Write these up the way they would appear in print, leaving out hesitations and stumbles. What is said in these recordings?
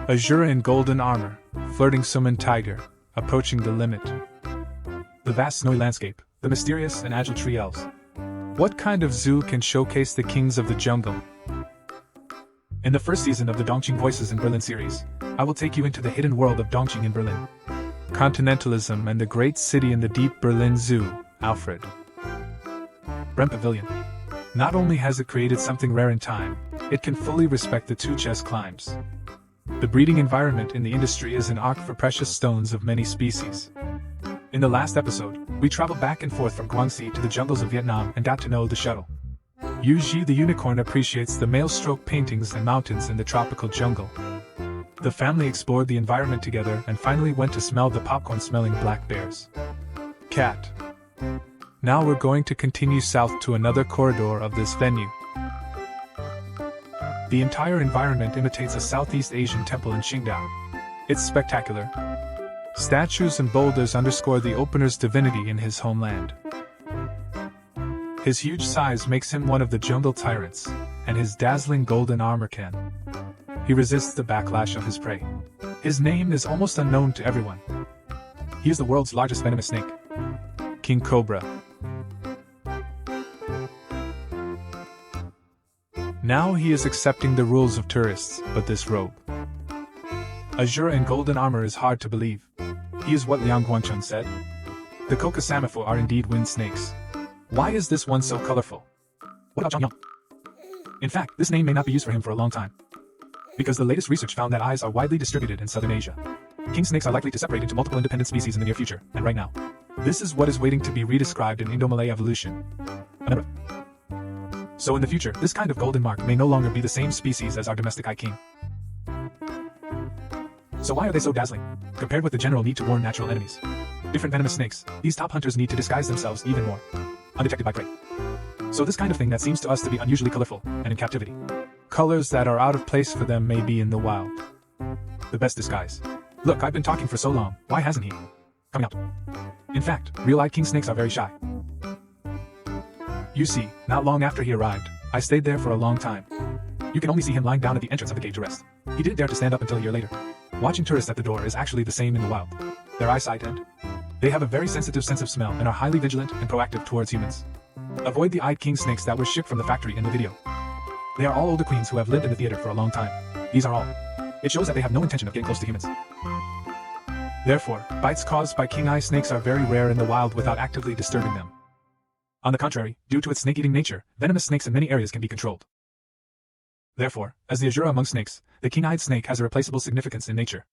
Azure in golden armor, flirting summon tiger, approaching the limit. The vast snowy landscape, the mysterious and agile tree elves. What kind of zoo can showcase the kings of the jungle? In the first season of the Dongqing Voices in Berlin series, I will take you into the hidden world of Dongqing in Berlin. Continentalism and the great city in the deep Berlin Zoo, Alfred Brehm Pavilion. Not only has it created something rare in time, it can fully respect the two chess climbs. The breeding environment in the industry is an ark for precious stones of many species. In the last episode, we traveled back and forth from Guangxi to the jungles of Vietnam and got to know the shuttle. Yu Ji the unicorn appreciates the male stroke paintings and mountains in the tropical jungle. The family explored the environment together and finally went to smell the popcorn-smelling black bears. Cat. Now we're going to continue south to another corridor of this venue. The entire environment imitates a Southeast Asian temple in Qingdao. It's spectacular. Statues and boulders underscore the opener's divinity in his homeland. His huge size makes him one of the jungle tyrants, and his dazzling golden armor can. He resists the backlash of his prey. His name is almost unknown to everyone. He is the world's largest venomous snake, King Cobra. Now he is accepting the rules of tourists, but this robe. Azure in golden armor is hard to believe. He is what Liang Guangcheng said. The Coca Samafu are indeed wind snakes. Why is this one so colorful? What about Zhang Yang? In fact, this name may not be used for him for a long time, because the latest research found that eyes are widely distributed in southern Asia. King snakes are likely to separate into multiple independent species in the near future, and right now. This is what is waiting to be redescribed in Indo-Malay evolution. So in the future, this kind of golden mark may no longer be the same species as our domestic eye king. So why are they so dazzling, compared with the general need to warn natural enemies? Different venomous snakes, these top hunters need to disguise themselves even more, undetected by prey. So this kind of thing that seems to us to be unusually colorful, and in captivity. Colors that are out of place for them may be in the wild. The best disguise. Look, I've been talking for so long, why hasn't he? Coming out. In fact, real-eyed king snakes are very shy. You see, not long after he arrived, I stayed there for a long time. You can only see him lying down at the entrance of the cave to rest. He didn't dare to stand up until a year later. Watching tourists at the door is actually the same in the wild. Their eyesight and they have a very sensitive sense of smell and are highly vigilant and proactive towards humans. Avoid the eyed king snakes that were shipped from the factory in the video. They are all older queens who have lived in the theater for a long time. These are all. It shows that they have no intention of getting close to humans. Therefore, bites caused by king eye snakes are very rare in the wild without actively disturbing them. On the contrary, due to its snake-eating nature, venomous snakes in many areas can be controlled. Therefore, as the Azure among snakes, the king-eyed snake has a replaceable significance in nature.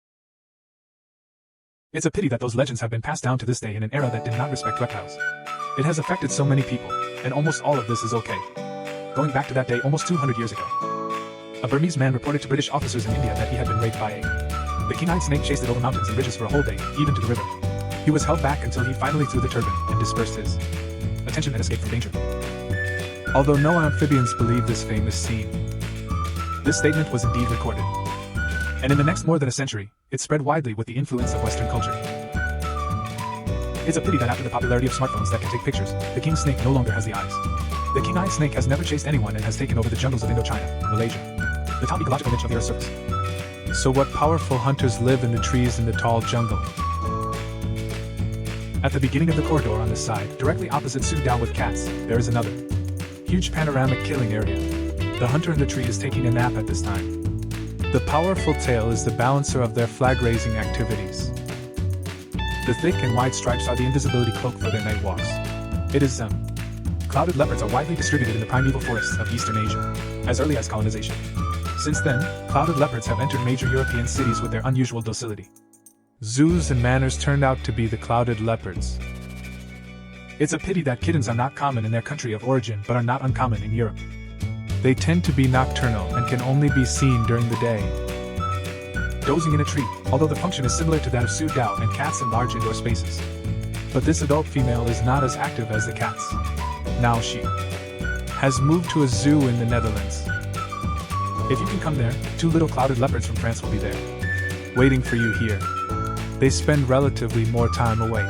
It's a pity that those legends have been passed down to this day in an era that did not respect reptiles. It has affected so many people, and almost all of this is okay. Going back to that day almost 200 years ago. A Burmese man reported to British officers in India that he had been raped by the king-eyed snake chased it over mountains and ridges for a whole day, even to the river. He was held back until he finally threw the turban and dispersed his attention and escaped from danger. Although no amphibians believe this famous scene, this statement was indeed recorded. And in the next more than a century, it spread widely with the influence of Western culture. It's a pity that after the popularity of smartphones that can take pictures, the king snake no longer has the eyes. The king-eyed snake has never chased anyone and has taken over the jungles of Indochina, Malaysia, the top ecological niche of the Earth's surface. So what powerful hunters live in the trees in the tall jungle? At the beginning of the corridor on this side, directly opposite Su Dao with cats, there is another huge panoramic killing area. The hunter in the tree is taking a nap at this time. The powerful tail is the balancer of their flag-raising activities. The thick and wide stripes are the invisibility cloak for their night walks. It is them. Clouded leopards are widely distributed in the primeval forests of Eastern Asia, as early as colonization. Since then, clouded leopards have entered major European cities with their unusual docility. Zoos and manors turned out to be the clouded leopards. It's a pity that kittens are not common in their country of origin but are not uncommon in Europe. They tend to be nocturnal and can only be seen during the day, dozing in a tree, although the function is similar to that of Su Dao and cats in large indoor spaces. But this adult female is not as active as the cats. Now she has moved to a zoo in the Netherlands. If you can come there, 2 little clouded leopards from France will be there, waiting for you here. They spend relatively more time awake.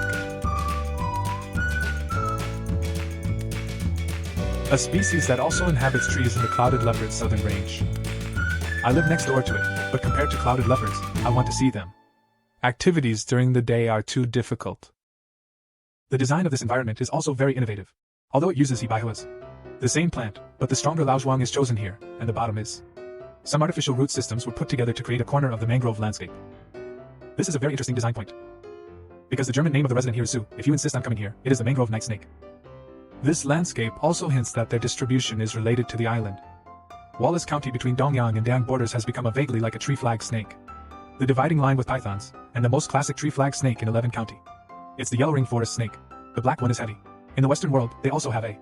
A species that also inhabits trees in the clouded leopard's southern range. I live next door to it. but compared to clouded leopards, I want to see them. Activities during the day are too difficult. The design of this environment is also very innovative, although it uses hibihuas, the same plant, but the stronger laozhuang is chosen here, and the bottom is. Some artificial root systems were put together to create a corner of the mangrove landscape. This is a very interesting design point, because the German name of the resident here is Su. If you insist on coming here, it is the mangrove night snake. This landscape also hints that their distribution is related to the island. Wallace County between Dongyang and Dang borders has become a vaguely like a tree flag snake, the dividing line with pythons, and the most classic tree flag snake in 11 County. It's the yellow ring forest snake. The black one is heavy. In the Western world, they also have a.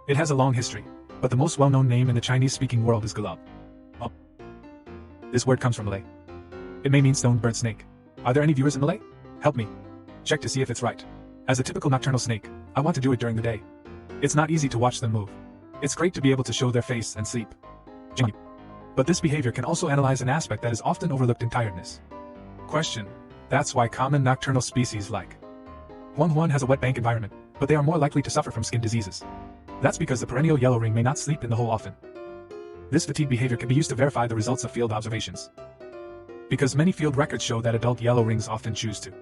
It has a long history, but the most well-known name in the Chinese-speaking world is galab. Oh. This word comes from Malay. It may mean stone bird snake. Are there any viewers in Malay? Help me. Check to see if it's right. As a typical nocturnal snake, I want to do it during the day. It's not easy to watch them move. It's great to be able to show their face and sleep. But this behavior can also analyze an aspect that is often overlooked in tiredness. Question. That's why common nocturnal species like Huang has a wet bank environment, but they are more likely to suffer from skin diseases. That's because the perennial yellow ring may not sleep in the hole often. This fatigue behavior can be used to verify the results of field observations, because many field records show that adult yellow rings often choose to.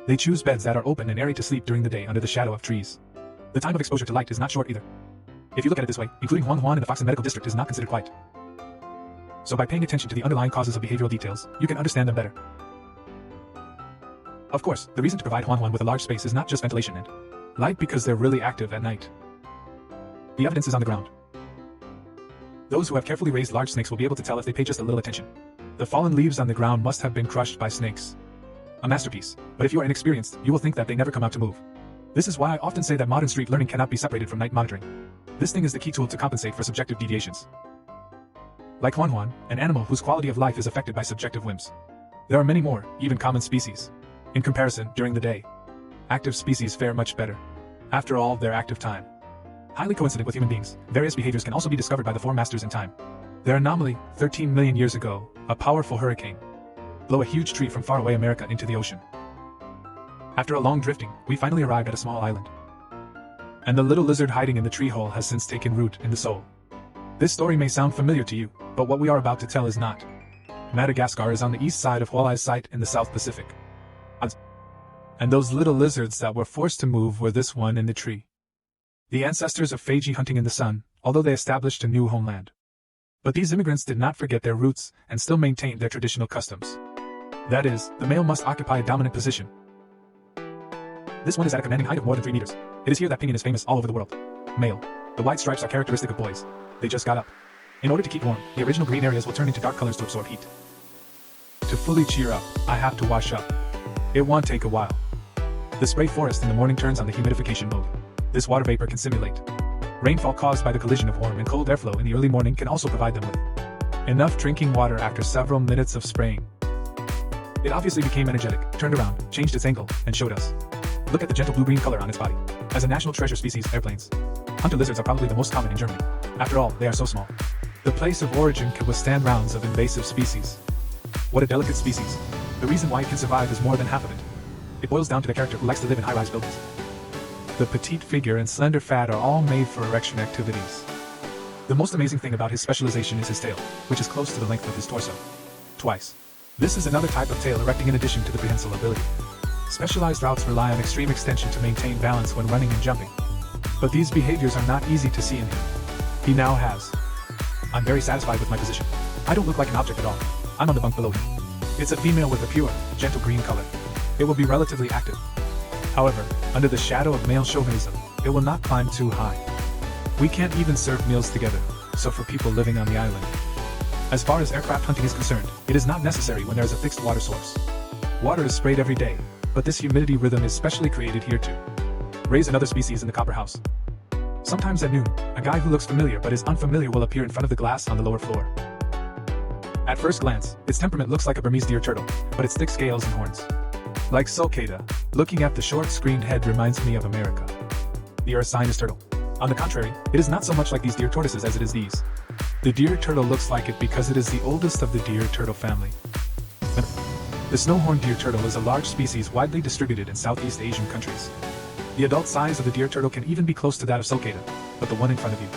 They choose beds that are open and airy to sleep during the day under the shadow of trees. The time of exposure to light is not short either. If you look at it this way, including Huang in the Foxen Medical District is not considered quiet. So by paying attention to the underlying causes of behavioral details, you can understand them better. Of course, the reason to provide Huang with a large space is not just ventilation and light, because they're really active at night. The evidence is on the ground. Those who have carefully raised large snakes will be able to tell if they pay just a little attention. The fallen leaves on the ground must have been crushed by snakes. A masterpiece, but if you are inexperienced, you will think that they never come out to move. This is why I often say that modern street learning cannot be separated from night monitoring. This thing is the key tool to compensate for subjective deviations. Like Huan, an animal whose quality of life is affected by subjective whims. There are many more, even common species. In comparison, during the day, active species fare much better. After all, their active time. Highly coincident with human beings, various behaviors can also be discovered by the four masters in time. Their anomaly, 13 million years ago, a powerful hurricane blew a huge tree from faraway America into the ocean. After a long drifting, we finally arrived at a small island. And the little lizard hiding in the tree hole has since taken root in the soul. This story may sound familiar to you, but what we are about to tell is not. Madagascar is on the east side of Hualai's site in the South Pacific. And those little lizards that were forced to move were this one in the tree. The ancestors of Feiji hunting in the sun, although they established a new homeland. But these immigrants did not forget their roots and still maintained their traditional customs. That is, the male must occupy a dominant position. This one is at a commanding height of more than 3 meters. It is here that pinyin is famous all over the world. Male. The white stripes are characteristic of boys. They just got up. In order to keep warm, the original green areas will turn into dark colors to absorb heat. To fully cheer up, I have to wash up. It won't take a while. The spray forest in the morning turns on the humidification mode. This water vapor can simulate rainfall caused by the collision of warm and cold airflow in the early morning can also provide them with enough drinking water after several minutes of spraying. It obviously became energetic, turned around, changed its angle, and showed us. Look at the gentle blue-green color on its body. As a national treasure species, airplanes. Hunter lizards are probably the most common in Germany. After all, they are so small. The place of origin can withstand rounds of invasive species. What a delicate species. The reason why it can survive is more than half of it. It boils down to the character who likes to live in high-rise buildings. The petite figure and slender fat are all made for erection activities. The most amazing thing about his specialization is his tail, which is close to the length of his torso. Twice. This is another type of tail erecting in addition to the prehensile ability. Specialized routes rely on extreme extension to maintain balance when running and jumping. But these behaviors are not easy to see in him. He now has. I'm very satisfied with my position. I don't look like an object at all. I'm on the bunk below him. It's a female with a pure, gentle green color. It will be relatively active. However, under the shadow of male chauvinism, it will not climb too high. We can't even serve meals together, so for people living on the island. As far as aircraft hunting is concerned, it is not necessary when there is a fixed water source. Water is sprayed every day, but this humidity rhythm is specially created here to raise another species in the copper house. Sometimes at noon, a guy who looks familiar but is unfamiliar will appear in front of the glass on the lower floor. At first glance, its temperament looks like a Burmese deer turtle, but its thick scales and horns. Like sulcata, looking at the short-screened head reminds me of America. The Ursinus turtle. On the contrary, it is not so much like these deer tortoises as it is these. The deer turtle looks like it because it is the oldest of the deer turtle family. The snow-horned deer turtle is a large species widely distributed in Southeast Asian countries. The adult size of the deer turtle can even be close to that of sulcata, but the one in front of you.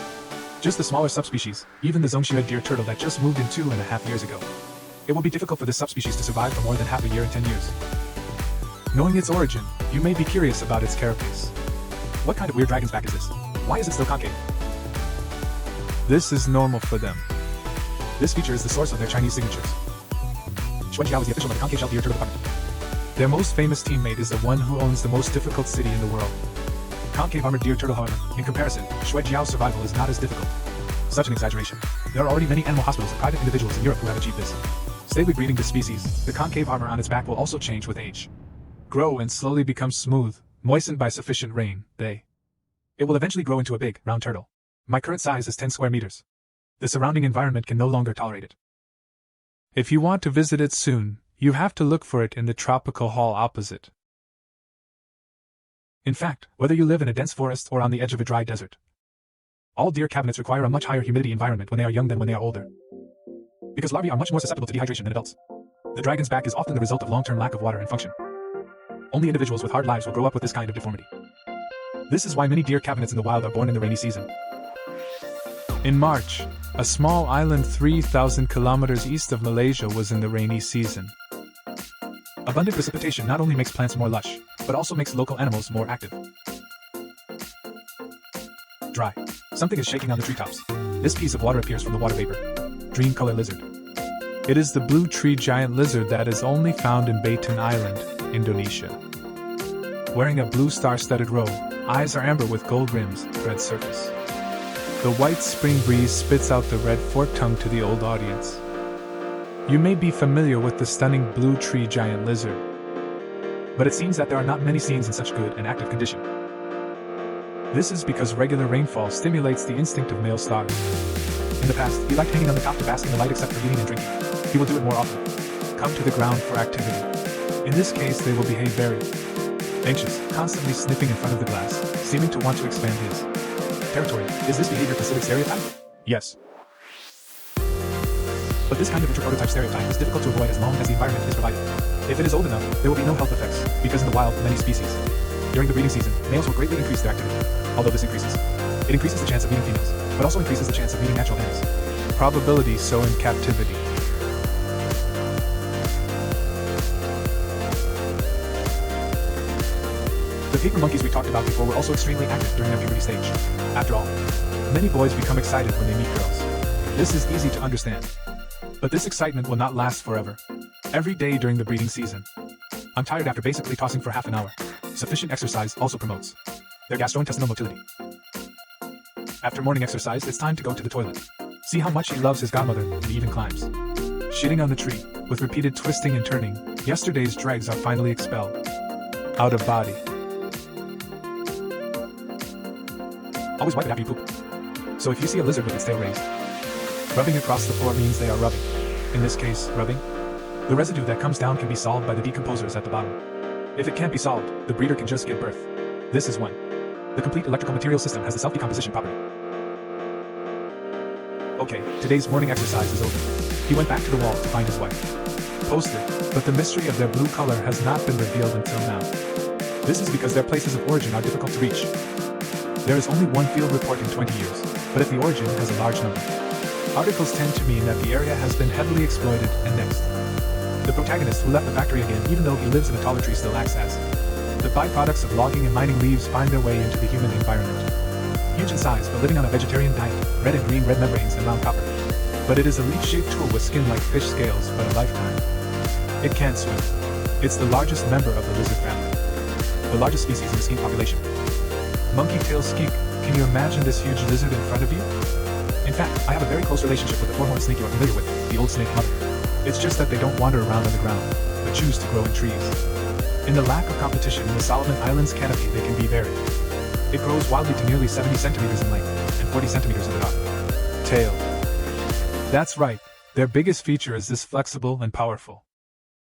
Just the smaller subspecies, even the Zhongshued deer turtle that just moved in 2.5 years ago. It will be difficult for this subspecies to survive for more than half a year in 10 years. Knowing its origin, you may be curious about its carapace. What kind of weird dragon's back is this? Why is it still concave? This is normal for them. This feature is the source of their Chinese signatures. Shuijiao is the official of the concave-shelled deer turtle department. Their most famous teammate is the one who owns the most difficult city in the world. Concave armored deer turtle, however, in comparison, Shuijiao's survival is not as difficult. Such an exaggeration. There are already many animal hospitals and private individuals in Europe who have achieved this. Stably breeding this species, the concave armor on its back will also change with age. Grow and slowly become smooth, moistened by sufficient rain. It will eventually grow into a big, round turtle. My current size is 10 square meters. The surrounding environment can no longer tolerate it. If you want to visit it soon, you have to look for it in the tropical hall opposite. In fact, whether you live in a dense forest or on the edge of a dry desert, all deer cabinets require a much higher humidity environment when they are young than when they are older. Because larvae are much more susceptible to dehydration than adults. The dragon's back is often the result of long-term lack of water and function. Only individuals with hard lives will grow up with this kind of deformity. This is why many deer cabinets in the wild are born in the rainy season. In March, a small island 3,000 kilometers east of Malaysia was in the rainy season. Abundant precipitation not only makes plants more lush, but also makes local animals more active. Dry. Something is shaking on the treetops. This piece of water appears from the water vapor. Dream color lizard. It is the blue tree giant lizard that is only found in Baton Island, Indonesia. Wearing a blue star-studded robe, eyes are amber with gold rims, red surface. The white spring breeze spits out the red forked tongue to the old audience. You may be familiar with the stunning blue tree giant lizard, but it seems that there are not many scenes in such good and active condition. This is because regular rainfall stimulates the instinct of male stars. In the past, he liked hanging on the top to bask in the light except for eating and drinking. He will do it more often. Come to the ground for activity. In this case, they will behave very anxious, constantly sniffing in front of the glass, seeming to want to expand his territory. Is this behavior considered stereotype? Yes. But this kind of inter-prototype stereotype is difficult to avoid as long as the environment is provided. If it is old enough, there will be no health effects, because in the wild, many species, during the breeding season, males will greatly increase their activity. Although this increases, it increases the chance of meeting females, but also increases the chance of meeting natural enemies. Probability so in captivity. The paper monkeys we talked about before were also extremely active during their puberty stage. After all, many boys become excited when they meet girls. This is easy to understand. But this excitement will not last forever. Every day during the breeding season, I'm tired after basically tossing for half an hour. Sufficient exercise also promotes their gastrointestinal motility. After morning exercise, it's time to go to the toilet. See how much he loves his godmother, and even climbs. Shitting on the tree, with repeated twisting and turning, yesterday's dregs are finally expelled. Out of body. Always wipe it after you poop. So if you see a lizard with its tail raised, rubbing across the floor means they are rubbing. In this case, rubbing. The residue that comes down can be solved by the decomposers at the bottom. If it can't be solved, the breeder can just give birth. This is when the complete electrical material system has the self-decomposition property. Okay, today's morning exercise is over. He went back to the wall to find his wife. Posted, but the mystery of their blue color has not been revealed until now. This is because their places of origin are difficult to reach. There is only one field report in 20 years, but if the origin has a large number, articles tend to mean that the area has been heavily exploited and next. The protagonist who left the factory again even though he lives in a taller tree still acts as the byproducts of logging and mining leaves find their way into the human environment. Huge in size but living on a vegetarian diet, red and green red membranes and round copper. But it is a leaf-shaped tool with skin like fish scales but a lifetime. It can't swim. It's the largest member of the lizard family. The largest species in the skink population. Monkey-tailed skink, can you imagine this huge lizard in front of you? In fact, I have a very close relationship with the four-horned snake you are familiar with, the old snake mother. It's just that they don't wander around on the ground, but choose to grow in trees. In the lack of competition in the Solomon Islands canopy they can be varied. It grows wildly to nearly 70 centimeters in length, and 40 centimeters in the top. Tail. That's right, their biggest feature is this flexible and powerful.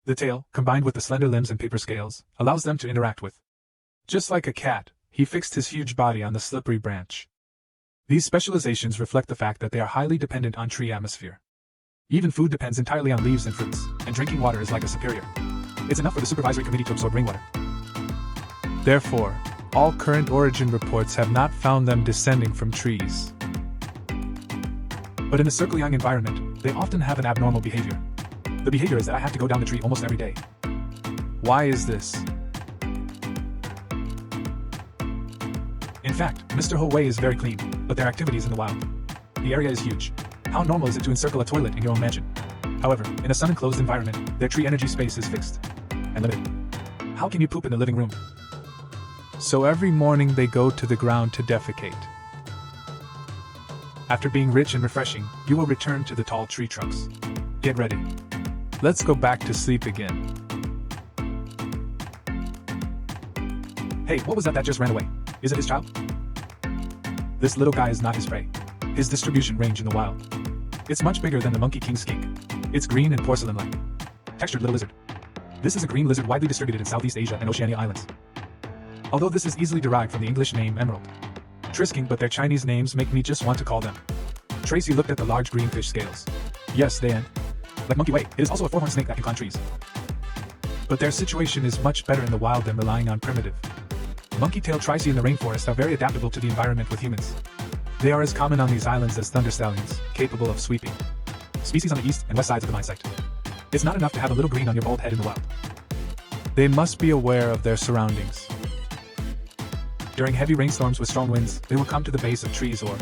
The tail, combined with the slender limbs and paper scales, allows them to interact with. Just like a cat, he fixed his huge body on the slippery branch. These specializations reflect the fact that they are highly dependent on tree atmosphere. Even food depends entirely on leaves and fruits, and drinking water is like a superior. It's enough for the supervisory committee to absorb rainwater. Therefore, all current origin reports have not found them descending from trees. But in a circle-young environment, they often have an abnormal behavior. The behavior is that I have to go down the tree almost every day. Why is this? In fact, Mr. Ho Wei is very clean, but their activities in the wild. The area is huge. How normal is it to encircle a toilet in your own mansion? However, in a sun-enclosed environment, their tree energy space is fixed and limited. How can you poop in the living room? So every morning they go to the ground to defecate. After being rich and refreshing, you will return to the tall tree trunks. Get ready. Let's go back to sleep again. Hey, what was that just ran away? Is it his child? This little guy is not his prey. His distribution range in the wild. It's much bigger than the monkey king skink. It's green and porcelain-like. Textured little lizard. This is a green lizard widely distributed in Southeast Asia and Oceania islands. Although this is easily derived from the English name emerald. Trisking, but their Chinese names make me just want to call them. Tracy looked at the large green fish scales. Yes, they end. Like monkey Wei, it is also a four-horned snake that can climb trees. But their situation is much better in the wild than relying on primitive. Monkey-tailed Trice in the rainforest are very adaptable to the environment with humans. They are as common on these islands as thunder stallions, capable of sweeping. Species on the east and west sides of the mine site. It's not enough to have a little green on your bald head in the wild. They must be aware of their surroundings. During heavy rainstorms with strong winds, they will come to the base of trees or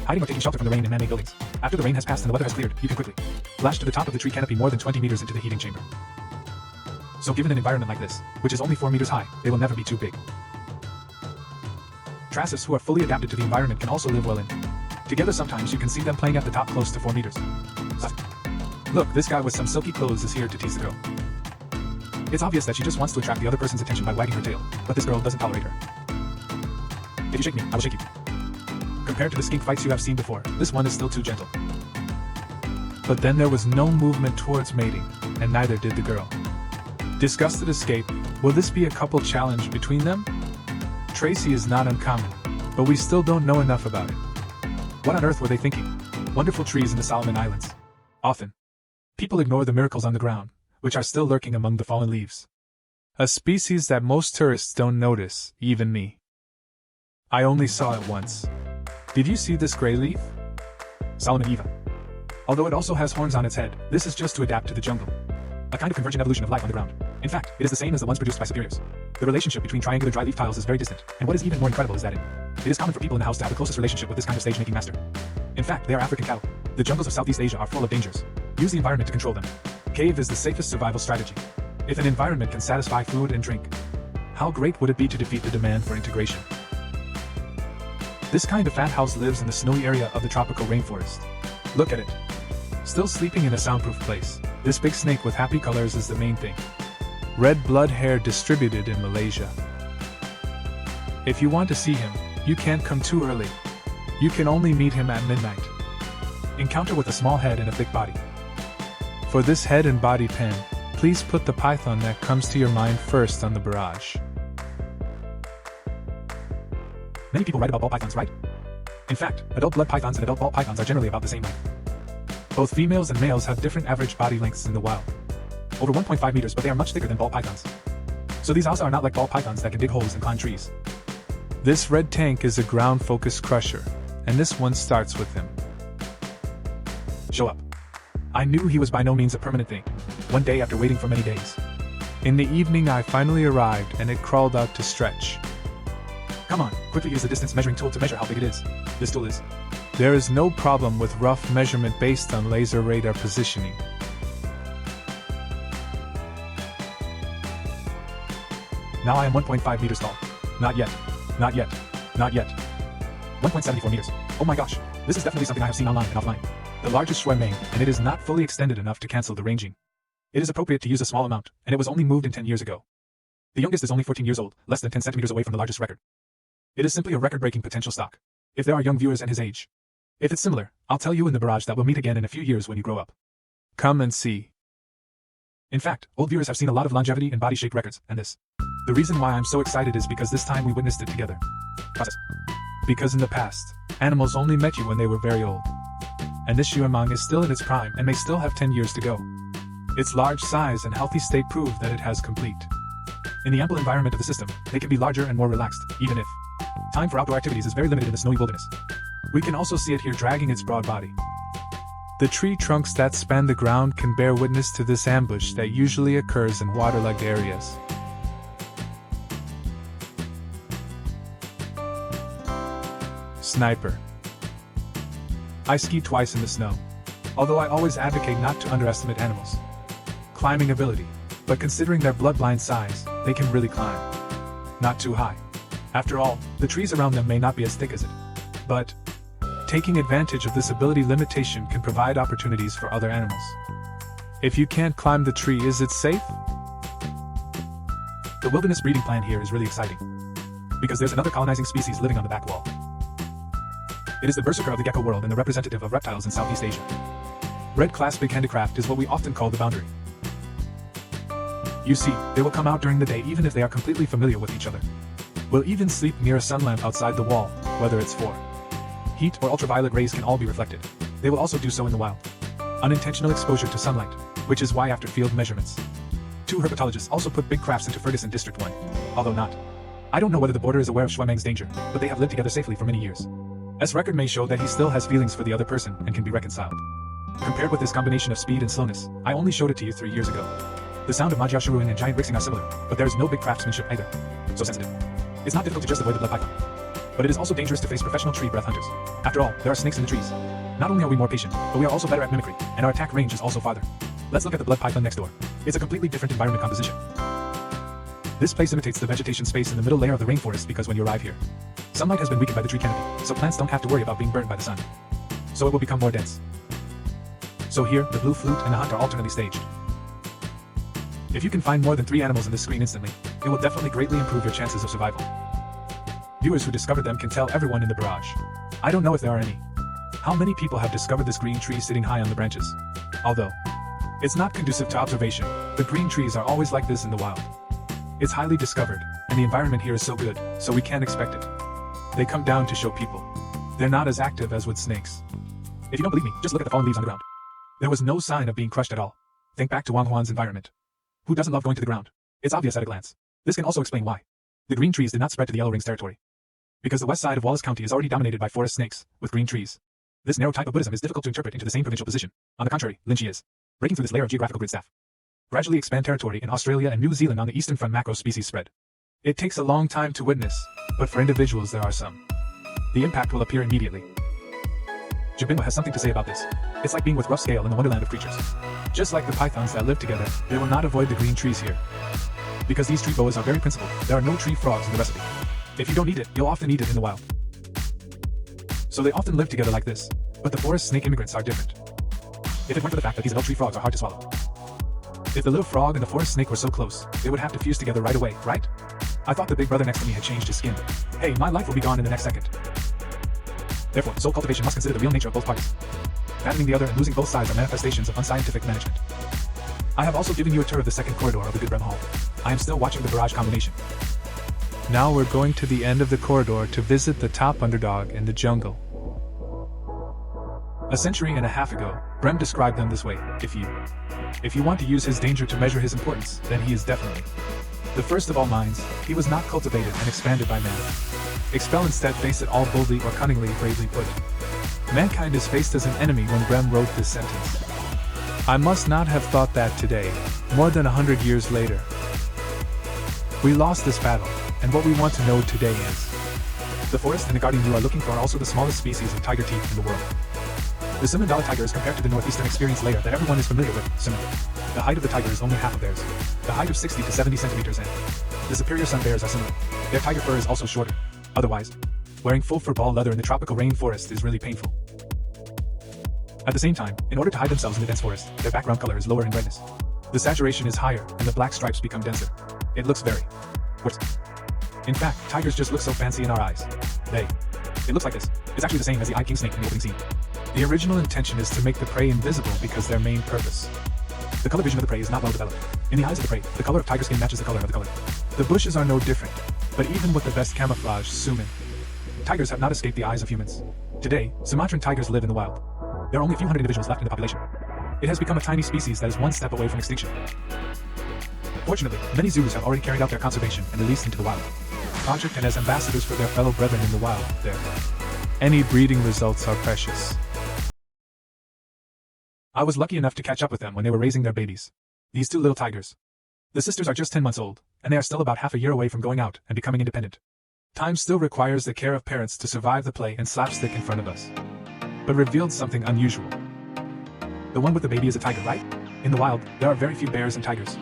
hiding or taking shelter from the rain in man-made buildings. After the rain has passed and the weather has cleared, you can quickly flash to the top of the tree canopy more than 20 meters into the heating chamber. So given an environment like this, which is only 4 meters high, they will never be too big. Tracis who are fully adapted to the environment can also live well in. Together sometimes you can see them playing at the top close to 4 meters. Look, this guy with some silky clothes is here to tease the girl. It's obvious that she just wants to attract the other person's attention by wagging her tail, but this girl doesn't tolerate her. If you shake me, I will shake you. Compared to the skink fights you have seen before, this one is still too gentle. But then there was no movement towards mating, and neither did the girl. Disgusted escape, will this be a couple challenge between them? Tracy is not uncommon, but we still don't know enough about it. What on earth were they thinking? Wonderful trees in the Solomon Islands. Often, people ignore the miracles on the ground, which are still lurking among the fallen leaves. A species that most tourists don't notice, even me. I only saw it once. Did you see this gray leaf? Solomon Eva. Although it also has horns on its head, this is just to adapt to the jungle. A kind of convergent evolution of life on the ground. In fact, it is the same as the ones produced by superiors. The relationship between triangular dry leaf tiles is very distant, and what is even more incredible is that it is common for people in the house to have the closest relationship with this kind of stage-making master. In fact, they are African cattle. The jungles of Southeast Asia are full of dangers. Use the environment to control them. Cave is the safest survival strategy. If an environment can satisfy food and drink, how great would it be to defeat the demand for integration? This kind of fat house lives in the snowy area of the tropical rainforest. Look at it. Still sleeping in a soundproof place. This big snake with happy colors is the main thing. Red blood hair distributed in Malaysia. If you want to see him, you can't come too early. You can only meet him at midnight. Encounter with a small head and a thick body. For this head and body pen, please put the python that comes to your mind first on the barrage. Many people write about ball pythons, right? In fact, adult blood pythons and adult ball pythons are generally about the same length. Both females and males have different average body lengths in the wild. Over 1.5 meters, but they are much thicker than ball pythons. So these also are not like ball pythons that can dig holes and climb trees. This red tank is a ground-focused crusher, and this one starts with him. Show up. I knew he was by no means a permanent thing. One day after waiting for many days. In the evening I finally arrived and it crawled out to stretch. Come on, quickly use the distance measuring tool to measure how big it is. This tool is. There is no problem with rough measurement based on laser radar positioning. Now I am 1.5 meters tall. Not yet. Not yet. Not yet. 1.74 meters. Oh my gosh, this is definitely something I have seen online and offline. The largest Shui Meng, and it is not fully extended enough to cancel the ranging. It is appropriate to use a small amount, and it was only moved in 10 years ago. The youngest is only 14 years old, less than 10 centimeters away from the largest record. It is simply a record-breaking potential stock. If there are young viewers and his age. If it's similar, I'll tell you in the barrage that we'll meet again in a few years when you grow up. Come and see. In fact, old viewers have seen a lot of longevity and body shape records, and this. The reason why I'm so excited is because this time we witnessed it together. Process. Because in the past, animals only met you when they were very old. And this Shuemang is still in its prime and may still have 10 years to go. Its large size and healthy state prove that it has complete. In the ample environment of the system, they can be larger and more relaxed, even if time for outdoor activities is very limited in the snowy wilderness. We can also see it here dragging its broad body. The tree trunks that span the ground can bear witness to this ambush that usually occurs in waterlogged areas. Sniper. I skied twice in the snow, although I always advocate not to underestimate animals' climbing ability, but considering their bloodline size, they can really climb. Not too high. After all, the trees around them may not be as thick as it. But taking advantage of this ability limitation can provide opportunities for other animals. If you can't climb the tree, is it safe? The wilderness breeding plan here is really exciting, because there's another colonizing species living on the back wall. It is the berserker of the gecko world and the representative of reptiles in Southeast Asia. Red-class big handicraft is what we often call the boundary. You see, they will come out during the day even if they are completely familiar with each other. Will even sleep near a sun lamp outside the wall, whether it's for heat or ultraviolet rays can all be reflected. They will also do so in the wild. Unintentional exposure to sunlight, which is why after field measurements, 2 herpetologists also put big crafts into Ferguson District 1, although not. I don't know whether the border is aware of Shuameng's danger, but they have lived together safely for many years. S record may show that he still has feelings for the other person and can be reconciled. Compared with this combination of speed and slowness, I only showed it to you 3 years ago. The sound of Majiashuruin and giant rixing are similar, but there is no big craftsmanship either. So sensitive. It's not difficult to just avoid the blood python. But it is also dangerous to face professional tree breath hunters. After all, there are snakes in the trees. Not only are we more patient, but we are also better at mimicry, and our attack range is also farther. Let's look at the blood python next door. It's a completely different environment composition. This place imitates the vegetation space in the middle layer of the rainforest because when you arrive here, sunlight has been weakened by the tree canopy, so plants don't have to worry about being burned by the sun. So it will become more dense. So here, the blue flute and the hunt are alternately staged. If you can find more than 3 animals in this screen instantly, it will definitely greatly improve your chances of survival. Viewers who discovered them can tell everyone in the barrage. I don't know if there are any. How many people have discovered this green tree sitting high on the branches? Although it's not conducive to observation, the green trees are always like this in the wild. It's highly discovered, and the environment here is so good, so we can't expect it. They come down to show people. They're not as active as with snakes. If you don't believe me, just look at the fallen leaves on the ground. There was no sign of being crushed at all. Think back to Wang Huan's environment. Who doesn't love going to the ground? It's obvious at a glance. This can also explain why the green trees did not spread to the Yellow Rings territory. Because the west side of Wallace County is already dominated by forest snakes, with green trees. This narrow type of Buddhism is difficult to interpret into the same provincial position. On the contrary, Lynchie is breaking through this layer of geographical grid staff. Gradually expand territory in Australia and New Zealand on the eastern front macro species spread. It takes a long time to witness, but for individuals there are some. The impact will appear immediately. Jabinwa has something to say about this. It's like being with rough scale in the wonderland of creatures. Just like the pythons that live together, they will not avoid the green trees here. Because these tree boas are very principled, there are no tree frogs in the recipe. If you don't eat it, you'll often eat it in the wild. So they often live together like this, but the forest snake immigrants are different. If it weren't for the fact that these adult tree frogs are hard to swallow. If the little frog and the forest snake were so close, they would have to fuse together right away, right? I thought the big brother next to me had changed his skin, but hey, my life will be gone in the next second. Therefore, soul cultivation must consider the real nature of both parties. Battling the other and losing both sides are manifestations of unscientific management. I have also given you a tour of the second corridor of the Good Brehm Hall. I am still watching the barrage combination. Now we're going to the end of the corridor to visit the top underdog in the jungle. A century and a half ago, Brehm described them this way: if you want to use his danger to measure his importance, then he is definitely the first of all minds. He was not cultivated and expanded by man. Expel instead, face it all boldly or cunningly, bravely put. Mankind is faced as an enemy when Brehm wrote this sentence. I must not have thought that today, more than 100 years later. We lost this battle, and what we want to know today is the forest and the guardian you are looking for are also the smallest species of tiger teeth in the world. The Simandala tiger is compared to the northeastern experience layer that everyone is familiar with, similar. The height of the tiger is only half of theirs. The height of 60 to 70 centimeters and the superior sun bears are similar. Their tiger fur is also shorter. Otherwise, wearing full fur ball leather in the tropical rainforest is really painful. At the same time, in order to hide themselves in the dense forest, their background color is lower in brightness. The saturation is higher, and the black stripes become denser. It looks very worse. In fact, tigers just look so fancy in our eyes. It looks like this. It's actually the same as the eye king snake in the opening scene. The original intention is to make the prey invisible because their main purpose. The color vision of the prey is not well developed. In the eyes of the prey, the color of tiger skin matches the color of the color. The bushes are no different, but even with the best camouflage, sumin, tigers have not escaped the eyes of humans. Today, Sumatran tigers live in the wild. There are only a few hundred individuals left in the population. It has become a tiny species that is one step away from extinction. Fortunately, many zoos have already carried out their conservation and released into the wild project, and as ambassadors for their fellow brethren in the wild, any breeding results are precious. I was lucky enough to catch up with them when they were raising their babies. These two little tigers. The sisters are just 10 months old, and they are still about half a year away from going out and becoming independent. Time still requires the care of parents to survive the play and slapstick in front of us. But revealed something unusual. The one with the baby is a tiger, right? In the wild, there are very few bears and tigers.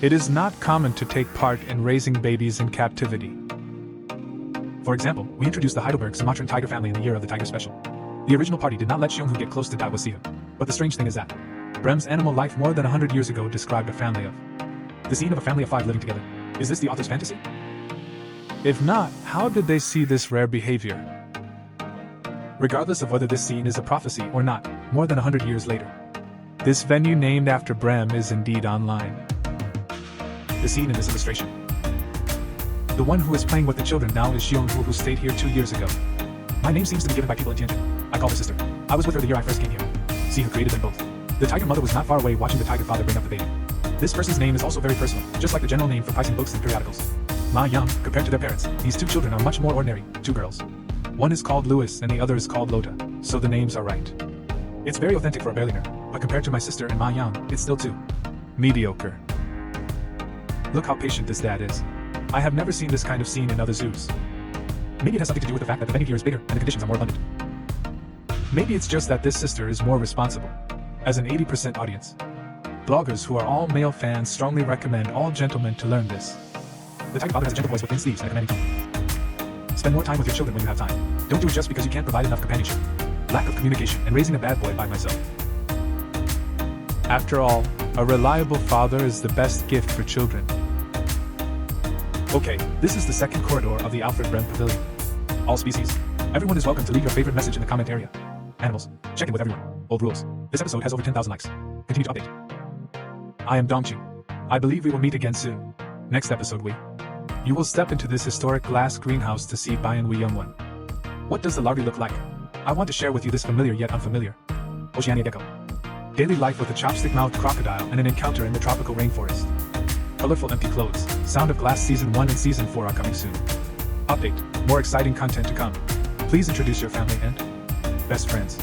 It is not common to take part in raising babies in captivity. For example, we introduced the Heidelberg Sumatran tiger family in the year of the tiger special. The original party did not let Xionghu get close to Dawasiha. But the strange thing is that Brehm's animal life more than 100 years ago described a family of. The scene of a family of 5 living together. Is this the author's fantasy? If not, how did they see this rare behavior? Regardless of whether this scene is a prophecy or not, more than 100 years later, this venue named after Brehm is indeed online. The scene in this illustration. The one who is playing with the children now is Xionghu, who stayed here 2 years ago. My name seems to be given by people in Tianjin. I call her sister. I was with her the year I first came here. See who created them both. The tiger mother was not far away watching the tiger father bring up the baby. This person's name is also very personal, just like the general name for pricing books and periodicals. Ma Yang, compared to their parents, these 2 children are much more ordinary, 2 girls. One is called Louis and the other is called Lota, so the names are right. It's very authentic for a Berliner, but compared to my sister and Ma Yang, it's still too mediocre. Look how patient this dad is. I have never seen this kind of scene in other zoos. Maybe it has something to do with the fact that the venue here is bigger and the conditions are more abundant. Maybe it's just that this sister is more responsible. As an 80% audience, bloggers who are all male fans strongly recommend all gentlemen to learn this. The tiger father has a gentle voice with thin sleeves and a commanding tone. Spend more time with your children when you have time. Don't do it just because you can't provide enough companionship. Lack of communication and raising a bad boy by myself. After all, a reliable father is the best gift for children. Okay, this is the second corridor of the Alfred Brehm Pavilion. All species. Everyone is welcome to leave your favorite message in the comment area. Animals. Check in with everyone. Old rules. This episode has over 10,000 likes. Continue to update. I am Dongqing. I believe we will meet again soon. Next episode you will step into this historic glass greenhouse to see Bayan Wee Young One. What does the larvae look like? I want to share with you this familiar yet unfamiliar Oceania gecko. Daily life with a chopstick-mouthed crocodile and an encounter in the tropical rainforest. Colorful empty clothes. Sound of Glass Season 1 and Season 4 are coming soon. Update. More exciting content to come. Please introduce your family and best friends.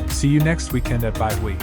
See you next weekend at Bai Wei.